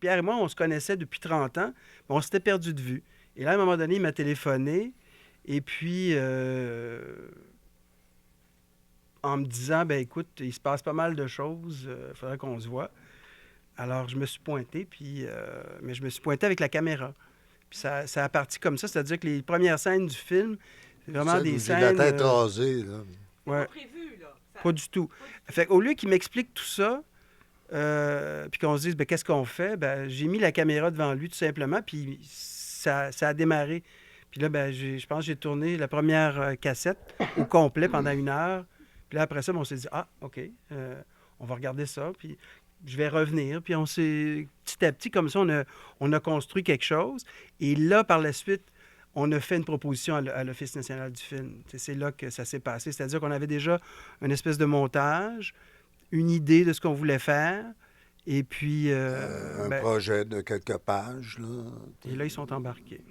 Pierre et moi, on se connaissait depuis 30 ans, mais on s'était perdu de vue. Et là, à un moment donné, il m'a téléphoné, et puis, en me disant, ben écoute, il se passe pas mal de choses, il faudrait qu'on se voit. Alors, je me suis pointé, puis, mais je me suis pointé avec la caméra. Puis ça a parti comme ça, c'est-à-dire que les premières scènes du film, c'est vraiment Celle des où j'ai la scènes... tête rasée, là. C'est pas ouais, prévu, là. pas du tout. Fait qu'au lieu qu'il m'explique tout ça, puis qu'on se dise, ben, qu'est-ce qu'on fait? Ben, j'ai mis la caméra devant lui tout simplement, puis ça a démarré. Puis là, ben, je pense que j'ai tourné la première cassette au complet pendant 1 heure. Puis là, après ça, ben, on s'est dit, ah, OK, on va regarder ça, puis je vais revenir. Puis on s'est, petit à petit, comme ça, on a construit quelque chose. Et là, par la suite, on a fait une proposition à l'Office national du film. C'est là que ça s'est passé. C'est-à-dire qu'on avait déjà une espèce de montage, une idée de ce qu'on voulait faire. Et puis, Un ben, projet de quelques pages, là. et là, ils sont embarqués.